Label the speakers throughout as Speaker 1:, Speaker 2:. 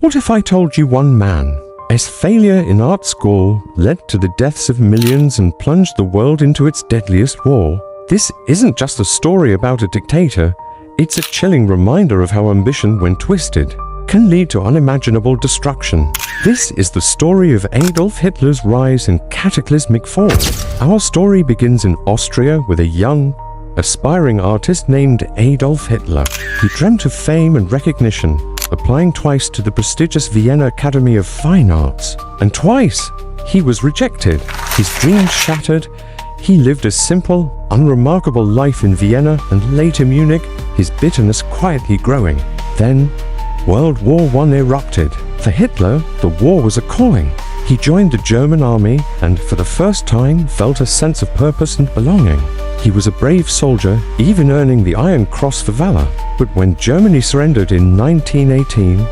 Speaker 1: What if I told you one man's failure in art school led to the deaths of millions and plunged the world into its deadliest war? This isn't just a story about a dictator, it's a chilling reminder of how ambition, when twisted, can lead to unimaginable destruction. This is the story of Adolf Hitler's rise and cataclysmic fall. Our story begins in Austria with a young, aspiring artist named Adolf Hitler. He dreamt of fame and recognition, applying twice to the prestigious Vienna Academy of Fine Arts, and twice he was rejected. His dreams shattered. He lived a simple, unremarkable life in Vienna and later Munich, his bitterness quietly growing. Then, World War I erupted. For Hitler, the war was a calling. He joined the German army and, for the first time, felt a sense of purpose and belonging. He was a brave soldier, even earning the Iron Cross for valor. But when Germany surrendered in 1918,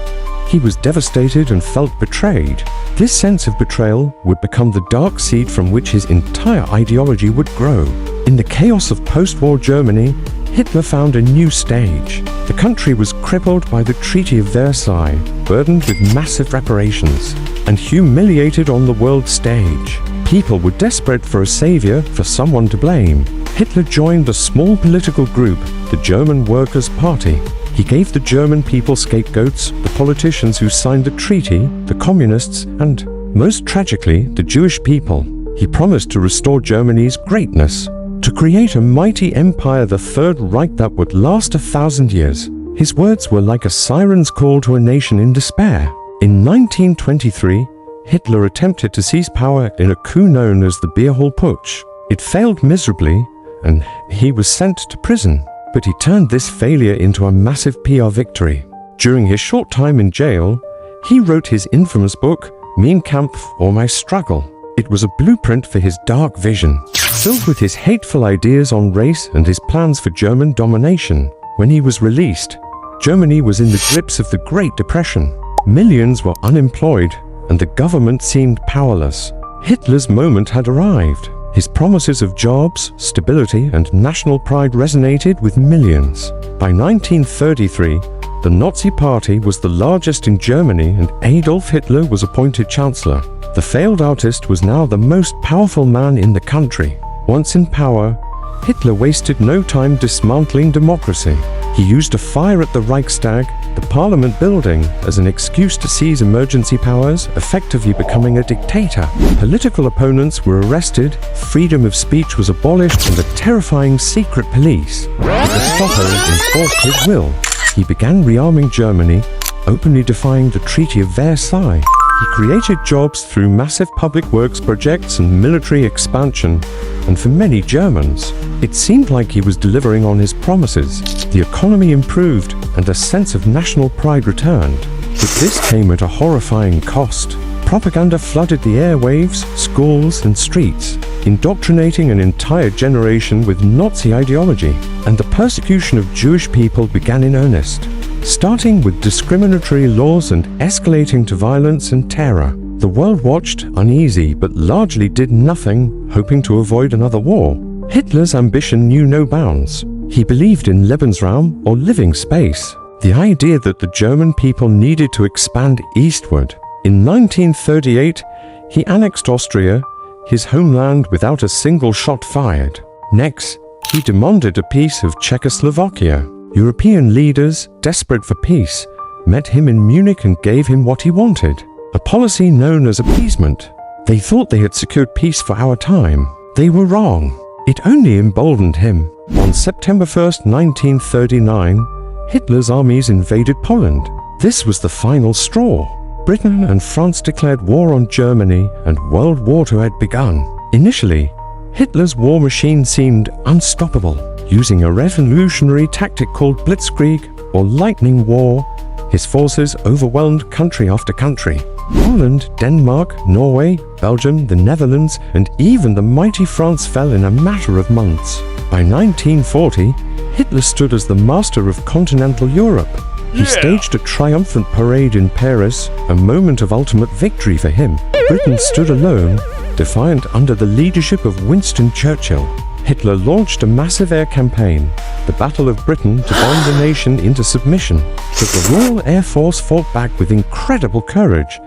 Speaker 1: he was devastated and felt betrayed. This sense of betrayal would become the dark seed from which his entire ideology would grow. In the chaos of post-war Germany, Hitler found a new stage. The country was crippled by the Treaty of Versailles, burdened with massive reparations, and humiliated on the world stage. People were desperate for a savior, for someone to blame. Hitler joined a small political group, the German Workers' Party. He gave the German people scapegoats, the politicians who signed the treaty, the communists, and, most tragically, the Jewish people. He promised to restore Germany's greatness, to create a mighty empire, the Third Reich that would last 1,000 years. His words were like a siren's call to a nation in despair. In 1923, Hitler attempted to seize power in a coup known as the Beer Hall Putsch. It failed miserably, and he was sent to prison. But he turned this failure into a massive PR victory. During his short time in jail, he wrote his infamous book, Mein Kampf, or My Struggle. It was a blueprint for his dark vision, filled with his hateful ideas on race and his plans for German domination. When he was released, Germany was in the grips of the Great Depression. Millions were unemployed, and the government seemed powerless. Hitler's moment had arrived. His promises of jobs, stability, and national pride resonated with millions. By 1933, the Nazi Party was the largest in Germany, and Adolf Hitler was appointed chancellor. The failed artist was now the most powerful man in the country. Once in power, Hitler wasted no time dismantling democracy. He used a fire at the Reichstag, the parliament building, as an excuse to seize emergency powers, effectively becoming a dictator. Political opponents were arrested, freedom of speech was abolished, and a terrifying secret police, the Gestapo, enforced his will. He began rearming Germany, openly defying the Treaty of Versailles. He created jobs through massive public works projects and military expansion, and for many Germans, it seemed like he was delivering on his promises. The economy improved, and a sense of national pride returned. But this came at a horrifying cost. Propaganda flooded the airwaves, schools, and streets, indoctrinating an entire generation with Nazi ideology, and the persecution of Jewish people began in earnest. Starting with discriminatory laws and escalating to violence and terror, the world watched, uneasy, but largely did nothing, hoping to avoid another war. Hitler's ambition knew no bounds. He believed in Lebensraum, or living space, the idea that the German people needed to expand eastward. In 1938, he annexed Austria, his homeland, without a single shot fired. Next, he demanded a piece of Czechoslovakia. European leaders, desperate for peace, met him in Munich and gave him what he wanted, a policy known as appeasement. They thought they had secured peace for our time. They were wrong. It only emboldened him. On September 1st, 1939, Hitler's armies invaded Poland. This was the final straw. Britain and France declared war on Germany, and World War II had begun. Initially, Hitler's war machine seemed unstoppable. Using a revolutionary tactic called blitzkrieg, or lightning war, his forces overwhelmed country after country. Poland, Denmark, Norway, Belgium, the Netherlands, and even the mighty France fell in a matter of months. By 1940, Hitler stood as the master of continental Europe. He staged a triumphant parade in Paris, a moment of ultimate victory for him. Britain stood alone, defiant under the leadership of Winston Churchill. Hitler launched a massive air campaign, the Battle of Britain, to bomb the nation into submission. But the Royal Air Force fought back with incredible courage,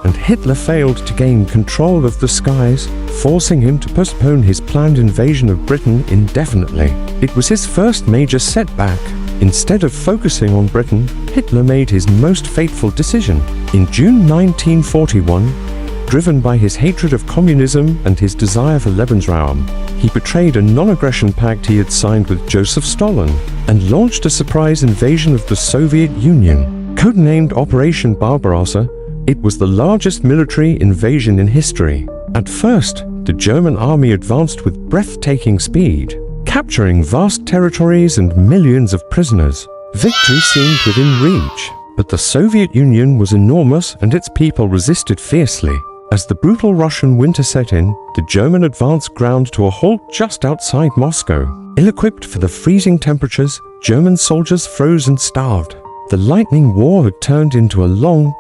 Speaker 1: and Hitler failed to gain control of the skies, forcing him to postpone his planned invasion of Britain indefinitely. It was his first major setback. Instead of focusing on Britain, Hitler made his most fateful decision. In June 1941, driven by his hatred of communism and his desire for Lebensraum, he betrayed a non-aggression pact he had signed with Joseph Stalin and launched a surprise invasion of the Soviet Union. Codenamed Operation Barbarossa, it was the largest military invasion in history. At first, the German army advanced with breathtaking speed, capturing vast territories and millions of prisoners. Victory seemed within reach, but the Soviet Union was enormous and its people resisted fiercely. As the brutal Russian winter set in, the German advance ground to a halt just outside Moscow. Ill-equipped for the freezing temperatures, German soldiers froze and starved. The lightning war had turned into a long,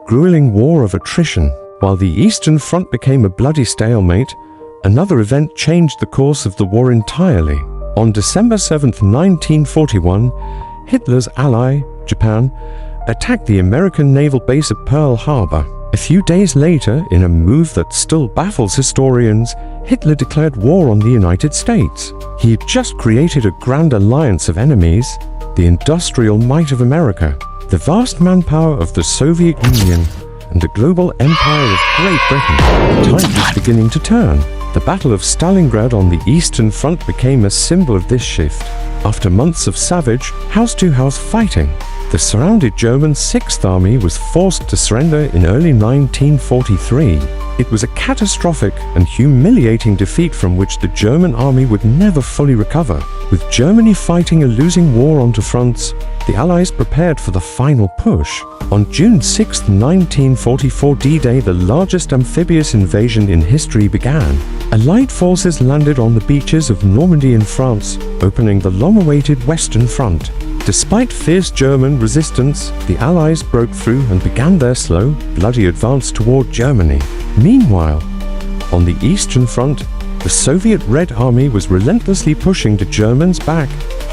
Speaker 1: grueling war of attrition. While the Eastern Front became a bloody stalemate, another event changed the course of the war entirely. On December 7, 1941, Hitler's ally, Japan, attacked the American naval base at Pearl Harbor. A few days later, in a move that still baffles historians, Hitler declared war on the United States. He had just created a grand alliance of enemies, the industrial might of America, the vast manpower of the Soviet Union, and the global empire of Great Britain. The tide was beginning to turn. The Battle of Stalingrad on the Eastern Front became a symbol of this shift. After months of savage, house-to-house fighting, the surrounded German Sixth Army was forced to surrender in early 1943. It was a catastrophic and humiliating defeat from which the German army would never fully recover. With Germany fighting a losing war on two fronts, the Allies prepared for the final push. On June 6, 1944, D-Day, the largest amphibious invasion in history began. Allied forces landed on the beaches of Normandy in France, opening the long-awaited Western Front. Despite fierce German resistance, the Allies broke through and began their slow, bloody advance toward Germany. Meanwhile, on the Eastern Front, the Soviet Red Army was relentlessly pushing the Germans back,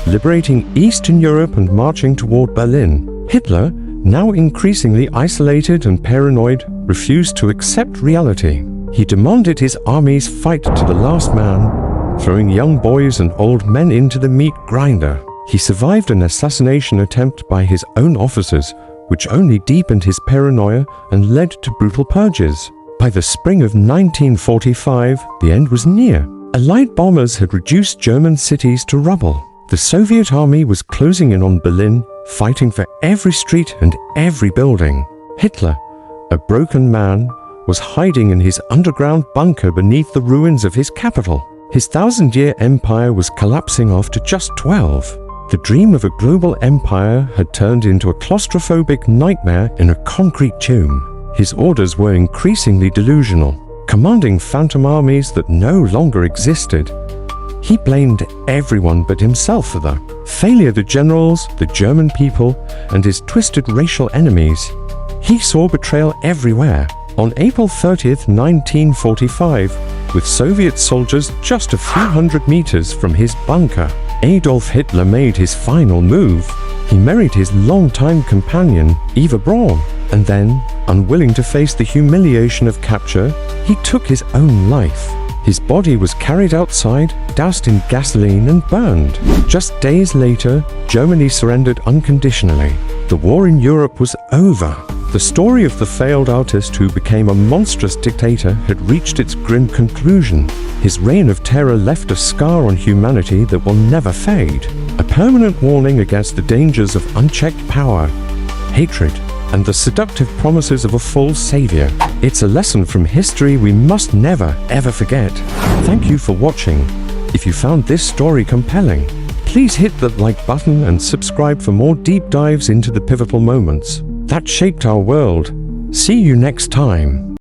Speaker 1: liberating Eastern Europe and marching toward Berlin. Hitler, now increasingly isolated and paranoid, refused to accept reality. He demanded his armies fight to the last man, throwing young boys and old men into the meat grinder. He survived an assassination attempt by his own officers, which only deepened his paranoia and led to brutal purges. By the spring of 1945, the end was near. Allied bombers had reduced German cities to rubble. The Soviet army was closing in on Berlin, fighting for every street and every building. Hitler, a broken man, was hiding in his underground bunker beneath the ruins of his capital. His thousand-year empire was collapsing after just 12. The dream of a global empire had turned into a claustrophobic nightmare in a concrete tomb. His orders were increasingly delusional, commanding phantom armies that no longer existed. He blamed everyone but himself for the failure of the generals, the German people, and his twisted racial enemies. He saw betrayal everywhere. On April 30, 1945, with Soviet soldiers just a few hundred meters from his bunker, Adolf Hitler made his final move. He married his longtime companion, Eva Braun, and then, unwilling to face the humiliation of capture, he took his own life. His body was carried outside, doused in gasoline and burned. Just days later, Germany surrendered unconditionally. The war in Europe was over. The story of the failed artist who became a monstrous dictator had reached its grim conclusion. His reign of terror left a scar on humanity that will never fade. A permanent warning against the dangers of unchecked power, hatred, and the seductive promises of a false savior. It's a lesson from history we must never, ever forget. Thank you for watching. If you found this story compelling, please hit that like button and subscribe for more deep dives into the pivotal moments that shaped our world. See you next time.